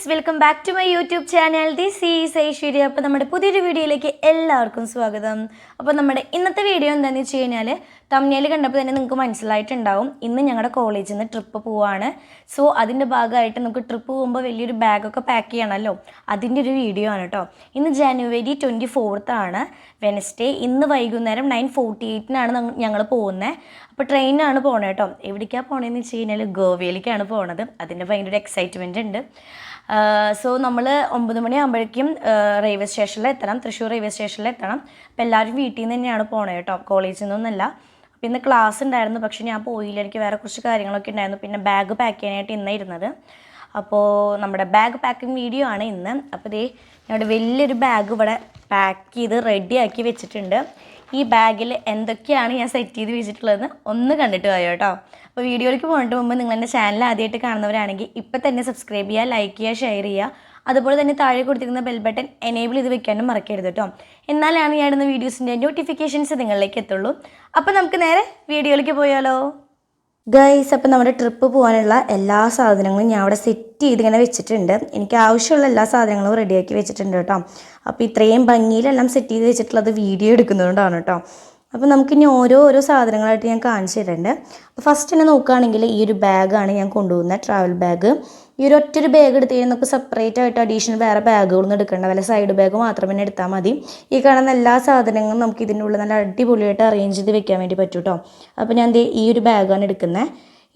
friends, welcome back to my YouTube channel. This is Aishwarya. അപ്പോൾ നമ്മുടെ പുതിയൊരു വീഡിയോയിലേക്ക് എല്ലാവർക്കും സ്വാഗതം. അപ്പോൾ നമ്മുടെ ഇന്നത്തെ വീഡിയോ എന്താണെന്ന് വെച്ച് കഴിഞ്ഞാൽ തംബ്നെയിൽ കണ്ടപ്പോൾ തന്നെ നിങ്ങൾക്ക് മനസ്സിലായിട്ടുണ്ടാവും ഇന്ന് ഞങ്ങളുടെ കോളേജിൽ നിന്ന് ട്രിപ്പ് പോവാണ്. സോ അതിൻ്റെ ഭാഗമായിട്ട് നമുക്ക് ട്രിപ്പ് പോകുമ്പോൾ വലിയൊരു ബാഗൊക്കെ പാക്ക് ചെയ്യണമല്ലോ, അതിൻ്റെ ഒരു വീഡിയോ ആണ് കേട്ടോ. ഇന്ന് January 24th ആണ്, വെനസ്ഡേ. ഇന്ന് വൈകുന്നേരം 9:48 ഞങ്ങൾ പോകുന്നത്. അപ്പോൾ ട്രെയിനാണ് പോകണത് കേട്ടോ. എവിടേക്കാണ് പോകണമെന്ന് വെച്ച് കഴിഞ്ഞാൽ ഗോവയിലേക്കാണ് പോകണത്. അതിൻ്റെ ഭയങ്കര എക്സൈറ്റ്മെൻറ്റ് ഉണ്ട്. സോ നമ്മൾ 9 മണിയാകുമ്പോഴേക്കും റെയിൽവേ സ്റ്റേഷനിൽ എത്തണം, തൃശ്ശൂർ റെയിൽവേ സ്റ്റേഷനിൽ എത്തണം. അപ്പോൾ എല്ലാവരും വീട്ടിൽ നിന്ന് തന്നെയാണ് പോകണത് കേട്ടോ, കോളേജിൽ നിന്നൊന്നല്ല. അപ്പോൾ ഇന്ന് ക്ലാസ് ഉണ്ടായിരുന്നു, പക്ഷേ ഞാൻ പോയില്ല, എനിക്ക് വേറെ കുറച്ച് കാര്യങ്ങളൊക്കെ ഉണ്ടായിരുന്നു. പിന്നെ ബാഗ് പാക്ക് ചെയ്യാനായിട്ട് ഇന്നാണ് ഇരുന്നത്. അപ്പോൾ നമ്മുടെ ബാഗ് പാക്കിംഗ് വീഡിയോ ആണ് ഇന്ന്. അപ്പോൾ ഇതേ ഞങ്ങളുടെ വലിയൊരു ബാഗ് ഇവിടെ പാക്ക് ചെയ്ത് റെഡിയാക്കി വെച്ചിട്ടുണ്ട്. ഈ ബാഗിൽ എന്തൊക്കെയാണ് ഞാൻ സെറ്റ് ചെയ്ത് വെച്ചിട്ടുള്ളതെന്ന് ഒന്ന് കണ്ടിട്ട് പോയോ കേട്ടോ. അപ്പോൾ വീഡിയോയിലേക്ക് പോയിട്ട് മുമ്പ് നിങ്ങൾ എൻ്റെ ചാനൽ ആദ്യമായിട്ട് കാണുന്നവരാണെങ്കിൽ ഇപ്പം തന്നെ സബ്സ്ക്രൈബ് ചെയ്യുക, ലൈക്ക് ചെയ്യുക, ഷെയർ ചെയ്യുക. അതുപോലെ തന്നെ താഴെ കൊടുത്തിരിക്കുന്ന ബെൽ ബട്ടൺ എനേബിൾ ചെയ്ത് വെക്കാനും മറക്കരുത് കേട്ടോ. എന്നാലാണ് ഞാൻ ഇടുന്ന വീഡിയോസിൻ്റെ നോട്ടിഫിക്കേഷൻസ് നിങ്ങളിലേക്ക് എത്തുള്ളൂ. അപ്പോൾ നമുക്ക് നേരെ വീഡിയോയിലേക്ക് പോയാലോ ഗൈസ്. അപ്പോൾ നമ്മുടെ ട്രിപ്പ് പോകാനുള്ള എല്ലാ സാധനങ്ങളും ഞാൻ അവിടെ സെറ്റ് ചെയ്ത് ഇങ്ങനെ വെച്ചിട്ടുണ്ട്. എനിക്ക് ആവശ്യമുള്ള എല്ലാ സാധനങ്ങളും റെഡിയാക്കി വെച്ചിട്ടുണ്ട് കേട്ടോ. അപ്പോൾ ഇത്രയും ഭംഗിയിലെല്ലാം സെറ്റ് ചെയ്ത് വെച്ചിട്ടുള്ളത് വീഡിയോ എടുക്കുന്നതുകൊണ്ടാണ് കേട്ടോ. അപ്പോൾ നമുക്കിനി ഓരോ സാധനങ്ങളായിട്ട് ഞാൻ കാണിച്ചു തരുന്നുണ്ട്. അപ്പോൾ ഫസ്റ്റ് തന്നെ നോക്കുകയാണെങ്കിൽ ഈ ഒരു ബാഗാണ് ഞാൻ കൊണ്ടുപോകുന്നത്, ട്രാവൽ ബാഗ്. ഈ ഒരു ഒറ്റൊരു ബാഗ് എടുത്ത് കഴിഞ്ഞാൽ നമുക്ക് സെപ്പറേറ്റ് ആയിട്ട് അഡീഷണൽ വേറെ ബാഗുകളൊന്നും എടുക്കേണ്ട, വല്ല സൈഡ് ബാഗ് മാത്രം തന്നെ എടുത്താൽ മതി. ഈ കാണുന്ന എല്ലാ സാധനങ്ങളും നമുക്ക് ഇതിൻ്റെ ഉള്ളിൽ നല്ല അടിപൊളിയായിട്ട് അറേഞ്ച് ചെയ്ത് വെക്കാൻ വേണ്ടി പറ്റും കേട്ടോ. അപ്പോൾ ഞാൻ ഈ ഒരു ബാഗാണ് എടുക്കുന്നത്.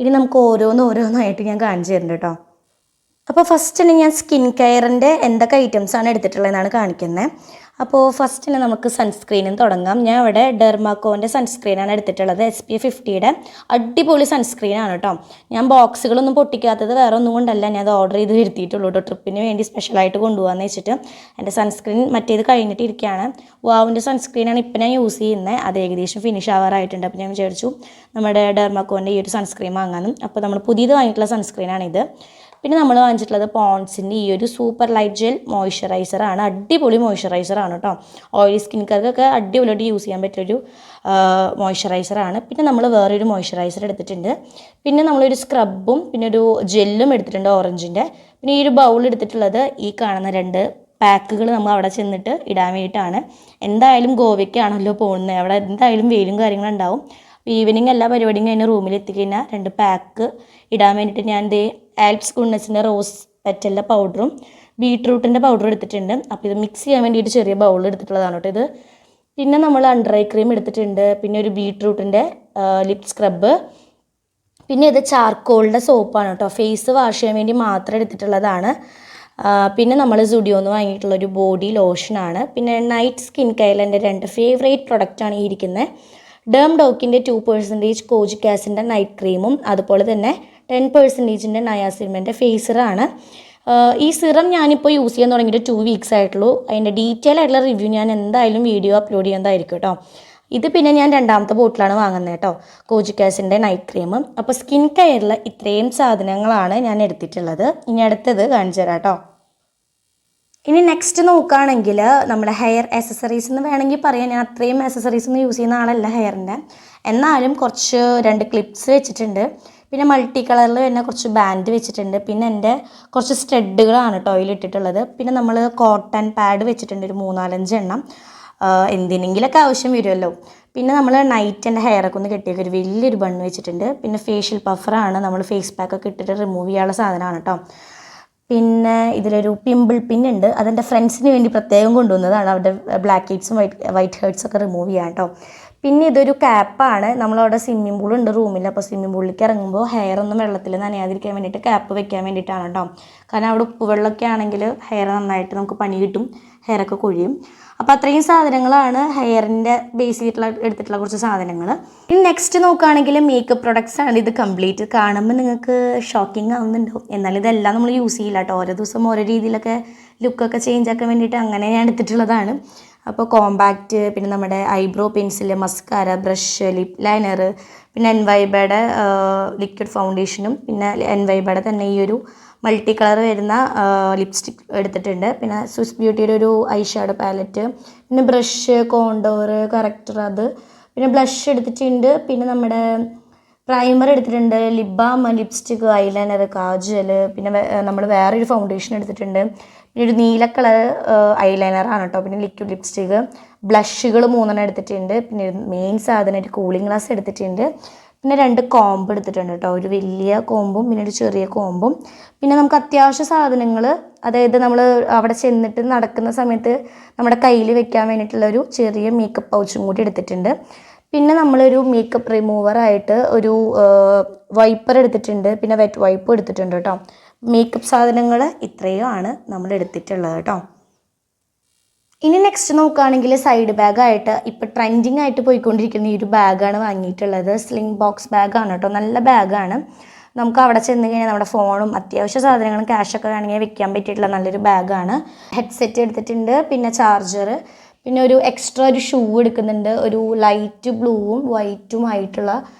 ഇനി നമുക്ക് ഓരോന്നായിട്ട് ഞാൻ കാണിച്ചു തരുന്നുണ്ട് കേട്ടോ. അപ്പോൾ ഫസ്റ്റ് തന്നെ ഞാൻ സ്കിൻ കെയറിൻ്റെ എന്തൊക്കെ ഐറ്റംസാണ് എടുത്തിട്ടുള്ളതെന്നാണ് കാണിക്കുന്നത്. അപ്പോൾ ഫസ്റ്റ് തന്നെ നമുക്ക് സൺസ്ക്രീനും തുടങ്ങാം. ഞാൻ ഇവിടെ ഡെർമാക്കോൻ്റെ സൺസ്ക്രീനാണ് എടുത്തിട്ടുള്ളത്, SPF 50യുടെ അടിപൊളി സൺസ്ക്രീനാണ് കേട്ടോ. ഞാൻ ബോക്സുകളൊന്നും പൊട്ടിക്കാത്തത് വേറെ ഒന്നും കൊണ്ടല്ല, ഞാൻ അത് ഓർഡർ ചെയ്ത് വരുത്തിയിട്ടുള്ളൂ കേട്ടോ, ട്രിപ്പിന് വേണ്ടി സ്പെഷ്യലായിട്ട് കൊണ്ടുപോകാമെന്ന് വെച്ചിട്ട്. എൻ്റെ സൺസ്ക്രീൻ മറ്റേത് കഴിഞ്ഞിട്ട് ഇരിക്കുകയാണ്. വാവിൻ്റെ സൺസ്ക്രീനാണ് ഇപ്പം ഞാൻ യൂസ് ചെയ്യുന്നത്, അത് ഏകദേശം ഫിനിഷ് ആവാറായിട്ടുണ്ട്. അപ്പോൾ ഞാൻ വിചാരിച്ചു നമ്മുടെ ഡെർമാക്കോൻ്റെ ഈ ഒരു സൺസ്ക്രീൻ വാങ്ങാനും. അപ്പോൾ നമ്മൾ പുതിയത് വാങ്ങിയിട്ടുള്ള സൺസ്ക്രീനാണിത്. പിന്നെ നമ്മൾ വാങ്ങിച്ചിട്ടുള്ളത് പോൺസിൻ്റെ ഈ ഒരു സൂപ്പർ ലൈറ്റ് ജെൽ മോയ്സ്ചറൈസറാണ്, അടിപൊളി മോയ്സ്ചറൈസറാണ് കേട്ടോ. ഓയിലി സ്കിൻകാർക്കൊക്കെ അടിപൊളിയായിട്ട് യൂസ് ചെയ്യാൻ പറ്റിയൊരു മോയ്സ്ചറൈസറാണ്. പിന്നെ നമ്മൾ വേറൊരു മോയ്സ്ചറൈസർ എടുത്തിട്ടുണ്ട്. പിന്നെ നമ്മളൊരു സ്ക്രബും പിന്നെ ഒരു ജെല്ലും എടുത്തിട്ടുണ്ട് ഓറഞ്ചിൻ്റെ. പിന്നെ ഈ ഒരു ബൗൾ എടുത്തിട്ടുള്ളത് ഈ കാണുന്ന 2 പാക്കുകൾ നമ്മൾ അവിടെ ചെന്നിട്ട് ഇടാൻ വേണ്ടിയിട്ടാണ്. എന്തായാലും ഗോവയ്ക്കാണല്ലോ പോകുന്നത്, അവിടെ എന്തായാലും വെയിലും കാര്യങ്ങളും ഉണ്ടാവും. ഈവനിങ് എല്ലാ പരിപാടിയും കഴിഞ്ഞ് റൂമിൽ എത്തിക്കഴിഞ്ഞാൽ 2 പാക്ക് ഇടാൻ വേണ്ടിയിട്ട് ഞാൻ ആൽപ്സ് ഗുഡ്നസിൻ്റെ റോസ് പെറ്റലിൻ്റെ പൗഡറും ബീട്രൂട്ടിൻ്റെ പൗഡറും എടുത്തിട്ടുണ്ട്. അപ്പോൾ ഇത് മിക്സ് ചെയ്യാൻ വേണ്ടിയിട്ട് ചെറിയ ബൗൾ എടുത്തിട്ടുള്ളതാണ് കേട്ടോ ഇത്. പിന്നെ നമ്മൾ അണ്ടർ ഐ ക്രീം എടുത്തിട്ടുണ്ട്. പിന്നെ ഒരു ബീട്രൂട്ടിൻ്റെ ലിപ് സ്ക്രബ്. പിന്നെ ഇത് ചാർക്കോളിൻ്റെ സോപ്പാണ് കേട്ടോ, ഫേസ് വാഷ് ചെയ്യാൻ വേണ്ടി മാത്രം എടുത്തിട്ടുള്ളതാണ്. പിന്നെ നമ്മൾ സുഡിയോന്ന് വാങ്ങിയിട്ടുള്ളൊരു ബോഡി ലോഷനാണ്. പിന്നെ നൈറ്റ് സ്കിൻ കെയറിൽ എൻ്റെ 2 ഫേവറേറ്റ് പ്രൊഡക്റ്റാണ് ഈ ഇരിക്കുന്നത്. ഡേം ഡോക്കിൻ്റെ 2% കോജിക് ആസിഡിൻ്റെ നൈറ്റ് ക്രീമും അതുപോലെ തന്നെ 10% നയാസിൽമെൻ്റെ ഫേസ് സിറാണ്. ഈ സിറം ഞാനിപ്പോൾ യൂസ് ചെയ്യാൻ തുടങ്ങിയിട്ട് 2 വീക്സ് ആയിട്ടുള്ളൂ. അതിൻ്റെ ഡീറ്റെയിൽ ആയിട്ടുള്ള റിവ്യൂ ഞാൻ എന്തായാലും വീഡിയോ അപ്ലോഡ് ചെയ്യുന്നതായിരിക്കും കേട്ടോ. ഇത് പിന്നെ ഞാൻ 2ാമത്തെ ബോട്ടിലാണ് വാങ്ങുന്നത് കേട്ടോ, കോജിക് ആസിഡിൻ്റെ നൈറ്റ് ക്രീം. അപ്പോൾ സ്കിൻ കെയറിൽ ഇത്രയും സാധനങ്ങളാണ് ഞാൻ എടുത്തിട്ടുള്ളത്. ഇനി അടുത്തത് കാണിച്ചു തരാം കേട്ടോ. ഇനി നെക്സ്റ്റ് നോക്കുകയാണെങ്കിൽ നമ്മുടെ ഹെയർ ആക്സസറീസ് എന്ന് വേണമെങ്കിൽ പറയാം. ഞാൻ അത്രയും ആക്സസറീസ് ഒന്നും യൂസ് ചെയ്യുന്ന ആളല്ല ഹെയറിൻ്റെ, എന്നാലും കുറച്ച് 2 ക്ലിപ്സ് വെച്ചിട്ടുണ്ട്. പിന്നെ മൾട്ടി കളറിൽ തന്നെ കുറച്ച് ബാൻഡ് വെച്ചിട്ടുണ്ട്. പിന്നെ എൻ്റെ കുറച്ച് സ്റ്റഡുകളാണ് കേട്ടോ ഇട്ടിട്ടുള്ളത്. പിന്നെ നമ്മൾ കോട്ടൺ പാഡ് വെച്ചിട്ടുണ്ട് ഒരു 3-4 എണ്ണം, എന്തിനെങ്കിലൊക്കെ ആവശ്യം വരുമല്ലോ. പിന്നെ നമ്മൾ നൈറ്റ് എൻ്റെ ഹെയറൊക്കെ ഒന്ന് കെട്ടിയൊക്കെ ഒരു വലിയൊരു ബണ്ണ് വെച്ചിട്ടുണ്ട്. പിന്നെ ഫേഷ്യൽ പഫറാണ്, നമ്മൾ ഫേസ് പാക്കൊക്കെ ഇട്ടിട്ട് റിമൂവ് ചെയ്യാനുള്ള സാധനമാണ് കേട്ടോ. പിന്നെ ഇതിലൊരു പിമ്പിൾ പിന്നുണ്ട്, അതെൻ്റെ ഫ്രണ്ട്സിന് വേണ്ടി പ്രത്യേകം കൊണ്ടുവന്നതാണ്, അവരുടെ ബ്ലാക്ക് ഹെഡ്സും വൈറ്റ് ഹെഡ്സൊക്കെ റിമൂവ് ചെയ്യാം കേട്ടോ. പിന്നെ ഇതൊരു ക്യാപ്പാണ്, നമ്മളവിടെ സ്വിമ്മിംഗ് പൂൾ ഉണ്ട് റൂമിൽ. അപ്പോൾ സ്വിമ്മിംഗ് പൂളിലേക്ക് ഇറങ്ങുമ്പോൾ ഹെയർ ഒന്നും വെള്ളത്തിൽ നനയാതിരിക്കാൻ വേണ്ടിയിട്ട് ക്യാപ്പ് വെക്കാൻ വേണ്ടിയിട്ടാണ് കേട്ടോ. കാരണം അവിടെ ഉപ്പുവെള്ളമൊക്കെ ആണെങ്കിൽ ഹെയർ നന്നായിട്ട് നമുക്ക് പണി കിട്ടും, ഹെയറൊക്കെ കൊഴിയും. അപ്പോൾ അത്രയും സാധനങ്ങളാണ് ഹെയറിൻ്റെ ബേസ് ചെയ്തിട്ടുള്ള എടുത്തിട്ടുള്ള കുറച്ച് സാധനങ്ങൾ. ഇനി നെക്സ്റ്റ് നോക്കുകയാണെങ്കിൽ മേക്കപ്പ് പ്രൊഡക്ട്സ് ആണ്. ഇത് കംപ്ലീറ്റ് കാണുമ്പോൾ നിങ്ങൾക്ക് ഷോക്കിംഗ് ആവുന്നുണ്ടാവും, എന്നാൽ ഇതെല്ലാം നമ്മൾ യൂസ് ചെയ്യില്ല കേട്ടോ. ഓരോ ദിവസം ഓരോ രീതിയിലൊക്കെ ലുക്കൊക്കെ ചേഞ്ച് ആക്കാൻ വേണ്ടിയിട്ട് അങ്ങനെ ഞാൻ എടുത്തിട്ടുള്ളതാണ്. അപ്പോൾ കോമ്പാക്റ്റ്, പിന്നെ നമ്മുടെ eyebrow pencil, mascara, brush, lip liner, പിന്നെ എൻവൈബയുടെ ലിക്വിഡ് ഫൗണ്ടേഷനും പിന്നെ എൻവൈബയുടെ തന്നെ ഈ ഒരു മൾട്ടി കളർ വരുന്ന ലിപ്സ്റ്റിക് എടുത്തിട്ടുണ്ട്. പിന്നെ സ്വിസ് ബ്യൂട്ടിയുടെ ഒരു ഐ ഷാഡോ പാലറ്റ്, പിന്നെ ബ്രഷ്, കോണ്ടോർ, കറക്റ്റർ, അത് പിന്നെ ബ്ലഷ് എടുത്തിട്ടുണ്ട്. പിന്നെ നമ്മുടെ പ്രൈമർ എടുത്തിട്ടുണ്ട്, lip balm, lipstick, eyeliner, kajal, പിന്നെ നമ്മൾ വേറൊരു ഫൗണ്ടേഷൻ എടുത്തിട്ടുണ്ട്. പിന്നെ ഒരു നീല കളർ ഐലൈനറാണ് കേട്ടോ. പിന്നെ ലിക്വിഡ് ലിപ്സ്റ്റിക്ക്, ബ്ലഷുകൾ 3 എടുത്തിട്ടുണ്ട്. പിന്നെ മെയിൻ സാധനം ഒരു കൂളിംഗ് ഗ്ലാസ് എടുത്തിട്ടുണ്ട്. പിന്നെ 2 കോമ്പ് എടുത്തിട്ടുണ്ട് കേട്ടോ. ഒരു വലിയ കോമ്പും പിന്നെ ഒരു ചെറിയ കോമ്പും. പിന്നെ നമുക്ക് അത്യാവശ്യ സാധനങ്ങൾ, അതായത് നമ്മൾ അവിടെ ചെന്നിട്ട് നടക്കുന്ന സമയത്ത് നമ്മുടെ കയ്യിൽ വെക്കാൻ വേണ്ടിയിട്ടുള്ള ഒരു ചെറിയ മേക്കപ്പ് പൗച്ചും കൂടി എടുത്തിട്ടുണ്ട്. പിന്നെ നമ്മളൊരു മേക്കപ്പ് റിമൂവറായിട്ട് ഒരു വൈപ്പർ എടുത്തിട്ടുണ്ട്. പിന്നെ വെറ്റ് വൈപ്പും എടുത്തിട്ടുണ്ട് കേട്ടോ. മേക്കപ്പ് സാധനങ്ങൾ ഇത്രയുമാണ് നമ്മൾ എടുത്തിട്ടുള്ളത് കേട്ടോ. ഇനി നെക്സ്റ്റ് നോക്കുകയാണെങ്കിൽ സൈഡ് ബാഗായിട്ട് ഇപ്പോൾ ട്രെൻഡിങ് ആയിട്ട് പോയിക്കൊണ്ടിരിക്കുന്ന ഈ ഒരു ബാഗാണ് വാങ്ങിയിട്ടുള്ളത്. സ്ലിംഗ് ബോക്സ് ബാഗാണ് കേട്ടോ. നല്ല ബാഗാണ്. നമുക്ക് അവിടെ ചെന്ന് കഴിഞ്ഞാൽ നമ്മുടെ ഫോണും അത്യാവശ്യ സാധനങ്ങളും ക്യാഷൊക്കെ വേണമെങ്കിൽ വെക്കാൻ പറ്റിയിട്ടുള്ള നല്ലൊരു ബാഗാണ്. ഹെഡ്സെറ്റ് എടുത്തിട്ടുണ്ട്, പിന്നെ ചാർജർ, പിന്നെ ഒരു എക്സ്ട്രാ ഒരു ഷൂ എടുക്കുന്നുണ്ട്. ഒരു ലൈറ്റ് ബ്ലൂവും വൈറ്റും ആയിട്ടുള്ള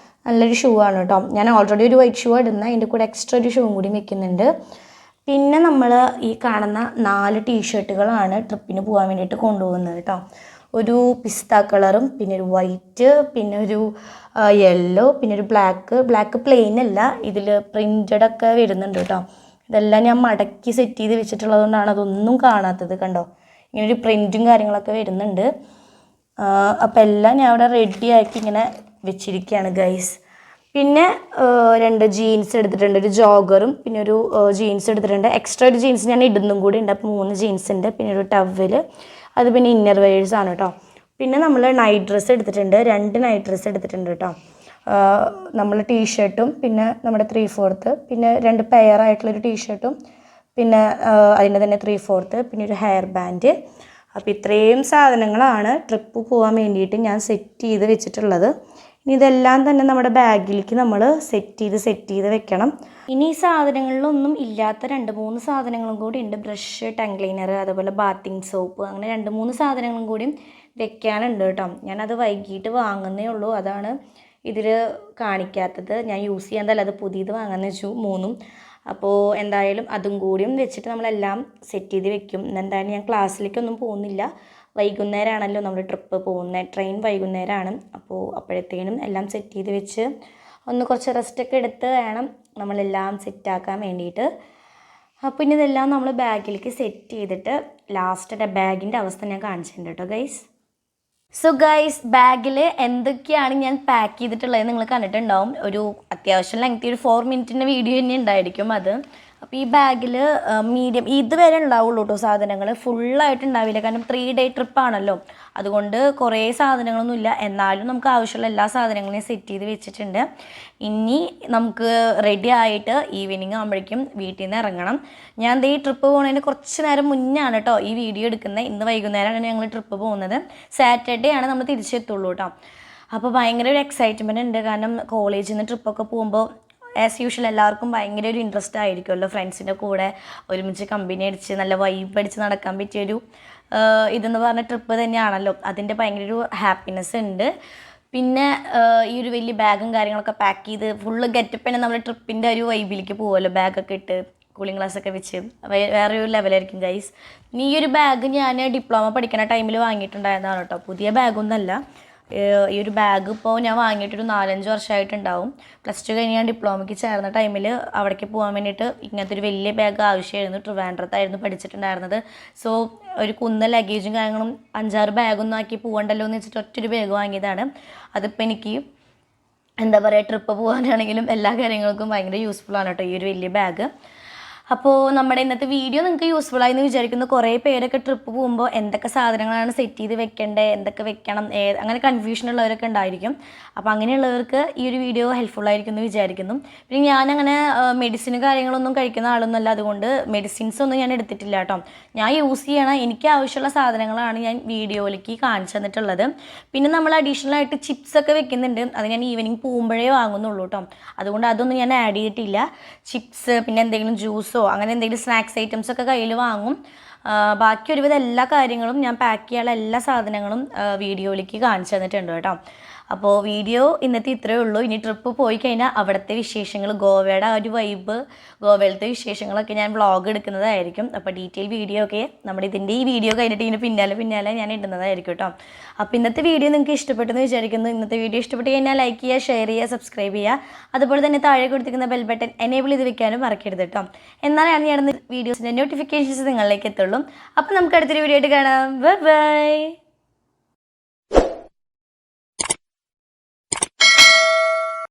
നല്ലൊരു ഷൂ ആണ് കേട്ടോ. ഞാൻ ഓൾറെഡി ഒരു വൈറ്റ് ഷൂ ഇടുന്നത്, അതിൻ്റെ കൂടെ എക്സ്ട്രാ ഒരു ഷൂവും കൂടി വെക്കുന്നുണ്ട്. പിന്നെ നമ്മൾ ഈ കാണുന്ന 4 ടീഷർട്ടുകളാണ് ട്രിപ്പിന് പോകാൻ വേണ്ടിയിട്ട് കൊണ്ടുപോകുന്നത് കേട്ടോ. ഒരു പിസ്ത കളറും, പിന്നെ ഒരു വൈറ്റ്, പിന്നെ ഒരു യെല്ലോ, പിന്നെ ഒരു ബ്ലാക്ക് പ്ലെയിൻ അല്ല, ഇതിൽ പ്രിൻറ്റഡ് ഒക്കെ വരുന്നുണ്ട് കേട്ടോ. ഇതെല്ലാം ഞാൻ മടക്കി സെറ്റ് ചെയ്ത് വെച്ചിട്ടുള്ളത് കൊണ്ടാണ് അതൊന്നും കാണാത്തത്. കണ്ടോ, ഇങ്ങനൊരു പ്രിൻറ്റും കാര്യങ്ങളൊക്കെ വരുന്നുണ്ട്. അപ്പോൾ എല്ലാം ഞാൻ അവിടെ റെഡിയാക്കി ഇങ്ങനെ വെച്ചിരിക്കുകയാണ് ഗൈസ്. പിന്നെ 2 ജീൻസ് എടുത്തിട്ടുണ്ട്, ഒരു ജോഗറും പിന്നെ ഒരു ജീൻസ് എടുത്തിട്ടുണ്ട്. എക്സ്ട്രാ ഒരു ജീൻസ് ഞാൻ ഇടുന്നും കൂടി ഉണ്ട്, അപ്പോൾ 3 ജീൻസ് ഉണ്ട്. പിന്നെ ഒരു ടവൽ, അത് പിന്നെ ഇന്നർ വെയേഴ്സാണ് കേട്ടോ. പിന്നെ നമ്മൾ നൈറ്റ് ഡ്രസ്സ് എടുത്തിട്ടുണ്ട്, 2 നൈറ്റ് ഡ്രസ്സ് എടുത്തിട്ടുണ്ട് കേട്ടോ. നമ്മൾ ടീഷർട്ടും പിന്നെ നമ്മുടെ 3/4, പിന്നെ 2 പെയറായിട്ടുള്ളൊരു ടീഷർട്ടും, പിന്നെ അതിൻ്റെ തന്നെ 3/4, പിന്നെ ഒരു ഹെയർ ബാൻഡ്. അപ്പോൾ ഇത്രയും സാധനങ്ങളാണ് ട്രിപ്പ് പോകാൻ വേണ്ടിയിട്ട് ഞാൻ സെറ്റ് ചെയ്ത് വെച്ചിട്ടുള്ളത്. ഇനി ഇതെല്ലാം തന്നെ നമ്മുടെ ബാഗിലേക്ക് നമ്മൾ സെറ്റ് ചെയ്ത് വെക്കണം. ഇനി ഈ സാധനങ്ങളിലൊന്നും ഇല്ലാത്ത 2-3 സാധനങ്ങളും കൂടി ഉണ്ട്. ബ്രഷ്, ടങ് ക്ലീനർ, അതുപോലെ ബാത്തിങ് സോപ്പ്, അങ്ങനെ 2-3 സാധനങ്ങളും കൂടി വെക്കാനുണ്ട് കേട്ടോ. ഞാനത് വൈകിട്ട് വാങ്ങുന്നേ ഉള്ളൂ, അതാണ് ഇതിൽ കാണിക്കാത്തത്. ഞാൻ യൂസ് ചെയ്യാത്തല്ല, അത് പുതിയത് വാങ്ങാമെന്ന് വെച്ചു 3. അപ്പോൾ എന്തായാലും അതും കൂടിയും വെച്ചിട്ട് നമ്മളെല്ലാം സെറ്റ് ചെയ്ത് വെക്കും. എന്തായാലും ഞാൻ ക്ലാസ്സിലേക്കൊന്നും പോകുന്നില്ല, വൈകുന്നേരമാണല്ലോ നമ്മൾ ട്രിപ്പ് പോകുന്നത്. ട്രെയിൻ വൈകുന്നേരമാണ്. അപ്പോൾ അപ്പോഴത്തേനും എല്ലാം സെറ്റ് ചെയ്ത് വെച്ച് ഒന്ന് കുറച്ച് റെസ്റ്റൊക്കെ എടുത്ത് വേണം നമ്മളെല്ലാം സെറ്റാക്കാൻ വേണ്ടിയിട്ട്. അപ്പോൾ ഇനി ഇതെല്ലാം നമ്മൾ ബാഗിലേക്ക് സെറ്റ് ചെയ്തിട്ട് ലാസ്റ്റ് ബാഗിൻ്റെ അവസ്ഥ ഞാൻ കാണിച്ചിട്ടുണ്ട് കേട്ടോ ഗൈസ്. സോ ഗൈസ്, ബാഗിൽ എന്തൊക്കെയാണ് ഞാൻ പാക്ക് ചെയ്തിട്ടുള്ളത് നിങ്ങൾ കണ്ടിട്ടുണ്ടാവും. ഒരു അത്യാവശ്യം ലെങ്തി ഒരു 4 മിനിറ്റിൻ്റെ വീഡിയോ തന്നെ ഉണ്ടായിരിക്കും അത്. അപ്പോൾ ഈ ബാഗിൽ മീഡിയം ഇതുവരെ ഉണ്ടാവുള്ളൂ കേട്ടോ സാധനങ്ങൾ, ഫുള്ളായിട്ട് ഉണ്ടാവില്ല. കാരണം 3 ഡേ ട്രിപ്പാണല്ലോ, അതുകൊണ്ട് കുറേ സാധനങ്ങളൊന്നുമില്ല. എന്നാലും നമുക്ക് ആവശ്യമുള്ള എല്ലാ സാധനങ്ങളെയും സെറ്റ് ചെയ്ത് വെച്ചിട്ടുണ്ട്. ഇനി നമുക്ക് റെഡി ആയിട്ട് ഈവനിങ് ആകുമ്പോഴേക്കും വീട്ടിൽ നിന്ന് ഇറങ്ങണം. ഞാൻ ഈ ട്രിപ്പ് പോകുന്നതിന് കുറച്ച് നേരം മുന്നാണ് കേട്ടോ ഈ വീഡിയോ എടുക്കുന്നത്. ഇന്ന് വൈകുന്നേരമാണ് ഞങ്ങൾ ട്രിപ്പ് പോകുന്നത്. സാറ്റർഡേ ആണ് നമ്മൾ തിരിച്ചെത്തുള്ളൂ കേട്ടോ. അപ്പോൾ ഭയങ്കര ഒരു എക്സൈറ്റ്മെൻറ്റ് ഉണ്ട്. കാരണം കോളേജിൽ നിന്ന് ട്രിപ്പൊക്കെ പോകുമ്പോൾ ആസ് യൂഷ്വൽ എല്ലാവർക്കും ഭയങ്കര ഒരു ഇൻട്രസ്റ്റ് ആയിരിക്കുമല്ലോ, ഫ്രണ്ട്സിൻ്റെ കൂടെ ഒരുമിച്ച് കമ്പനി അടിച്ച് നല്ല വൈബ് അടിച്ച് നടക്കാൻ പറ്റിയൊരു ഇതെന്ന് പറഞ്ഞ ട്രിപ്പ് തന്നെയാണല്ലോ. അതിൻ്റെ ഭയങ്കര ഒരു ഹാപ്പിനെസ് ഉണ്ട്. പിന്നെ ഈ ഒരു വലിയ ബാഗും കാര്യങ്ങളൊക്കെ പാക്ക് ചെയ്ത് ഫുള്ള് ഗെറ്റപ്പ് തന്നെ നമ്മൾ ട്രിപ്പിൻ്റെ ഒരു വൈബിലേക്ക് പോകുമല്ലോ, ബാഗൊക്കെ ഇട്ട് കൂളിംഗ് ഗ്ലാസ്സൊക്കെ വെച്ച് വേറൊരു ലെവലായിരിക്കും ഗൈസ്. ഈ ഒരു ബാഗ് ഞാൻ ഡിപ്ലോമ പഠിക്കുന്ന ടൈമിൽ വാങ്ങിയിട്ടുണ്ടായിരുന്നതാണ് കേട്ടോ, പുതിയ ബാഗൊന്നുമല്ല. ഈ ഒരു ബാഗ് ഇപ്പോൾ ഞാൻ വാങ്ങിയിട്ടൊരു 4-5 വർഷമായിട്ടുണ്ടാവും. +2 കഴിഞ്ഞ് ഞാൻ ഡിപ്ലോമയ്ക്ക് ചേർന്ന ടൈമിൽ അവിടേക്ക് പോകാൻ വേണ്ടിയിട്ട് ഇങ്ങനത്തെ ഒരു വലിയ ബാഗ് ആവശ്യമായിരുന്നു. ട്രിവാൻഡ്രത്തായിരുന്നു പഠിച്ചിട്ടുണ്ടായിരുന്നത്. സോ ഒരു കുന്ന ലഗേജും കാര്യങ്ങളും 5-6 ബാഗൊന്നും ആക്കി പോകണ്ടല്ലോ എന്ന് വെച്ചിട്ട് ഒറ്റൊരു ബാഗ് വാങ്ങിയതാണ്. അതിപ്പോൾ എനിക്ക് എന്താ പറയുക, ട്രിപ്പ് പോകാനാണെങ്കിലും എല്ലാ കാര്യങ്ങൾക്കും ഭയങ്കര യൂസ്ഫുള്ളാണ് കേട്ടോ ഈ ഒരു വലിയ ബാഗ്. അപ്പോൾ നമ്മുടെ ഇന്നത്തെ വീഡിയോ നിങ്ങൾക്ക് യൂസ്ഫുള്ളായി എന്ന് വിചാരിക്കുന്നു. കുറേ പേരൊക്കെ ട്രിപ്പ് പോകുമ്പോൾ എന്തൊക്കെ സാധനങ്ങളാണ് സെറ്റ് ചെയ്ത് വെക്കേണ്ടത്, എന്തൊക്കെ വെക്കണം, അങ്ങനെ കൺഫ്യൂഷൻ ഉള്ളവരൊക്കെ ഉണ്ടായിരിക്കും. അപ്പോൾ അങ്ങനെയുള്ളവർക്ക് ഈ ഒരു വീഡിയോ ഹെൽപ്ഫുള്ളായിരിക്കും എന്ന് വിചാരിക്കുന്നു. പിന്നെ ഞാനങ്ങനെ മെഡിസിനും കാര്യങ്ങളൊന്നും കഴിക്കുന്ന ആളൊന്നുമല്ല, അതുകൊണ്ട് മെഡിസിൻസ് ഒന്നും ഞാൻ എടുത്തിട്ടില്ല കേട്ടോ. ഞാൻ യൂസ് ചെയ്യണം എനിക്ക് ആവശ്യമുള്ള സാധനങ്ങളാണ് ഞാൻ വീഡിയോയിലേക്ക് കാണിച്ചു തന്നിട്ടുള്ളത്. പിന്നെ നമ്മൾ അഡീഷണൽ ആയിട്ട് ചിപ്സ് ഒക്കെ വെക്കുന്നുണ്ട്, അത് ഞാൻ ഈവനിങ് പോകുമ്പോഴേ വാങ്ങുന്നുള്ളൂ കേട്ടോ. അതുകൊണ്ട് അതൊന്നും ഞാൻ ആഡ് ചെയ്തിട്ടില്ല. ചിപ്സ്, പിന്നെ എന്തെങ്കിലും ജ്യൂസ് അങ്ങനെ എന്തെങ്കിലും സ്നാക്സ് ഐറ്റംസ് ഒക്കെ കയ്യിൽ വാങ്ങും. ബാക്കി ഒരുവിധം എല്ലാ കാര്യങ്ങളും ഞാൻ പാക്ക് ചെയ്യാനുള്ള എല്ലാ സാധനങ്ങളും വീഡിയോയിലേക്ക് കാണിച്ചു തന്നിട്ടുണ്ട് കേട്ടോ. അപ്പോൾ വീഡിയോ ഇന്നത്തെ ഇത്രയേ ഉള്ളൂ. ഇനി ട്രിപ്പ് പോയി കഴിഞ്ഞാൽ അവിടുത്തെ വിശേഷങ്ങൾ, ഗോവയുടെ ആ ഒരു വൈബ്, ഗോവയിലത്തെ വിശേഷങ്ങളൊക്കെ ഞാൻ വ്ളോഗ് എടുക്കുന്നതായിരിക്കും. അപ്പോൾ ഡീറ്റെയിൽ വീഡിയോ ഒക്കെ നമ്മുടെ ഈ വീഡിയോ കഴിഞ്ഞിട്ട് ഇതിന് പിന്നാലെ ഞാൻ ഇടുന്നതായിരിക്കും കേട്ടോ. അപ്പോൾ ഇന്നത്തെ വീഡിയോ നിങ്ങൾക്ക് ഇഷ്ടപ്പെട്ടെന്ന് വിചാരിക്കുന്നു. ഇന്നത്തെ വീഡിയോ ഇഷ്ടപ്പെട്ട് കഴിഞ്ഞാൽ ലൈക്ക് ചെയ്യുക, ഷെയർ ചെയ്യുക, സബ്സ്ക്രൈബ് ചെയ്യുക. അതുപോലെ തന്നെ താഴെ കൊടുത്തിരിക്കുന്ന ബെൽ ബട്ടൺ എനേബിൾ ചെയ്ത് വെക്കാനും മറക്കരുത് കേട്ടോ. എന്നാലാണ് ഞാൻ വീഡിയോസിൻ്റെ നോട്ടിഫിക്കേഷൻസ് നിങ്ങളിലേക്ക് എത്തുള്ളൂ. അപ്പോൾ നമുക്ക് അടുത്തൊരു വീഡിയോ ആയിട്ട് കാണാം. ബൈ.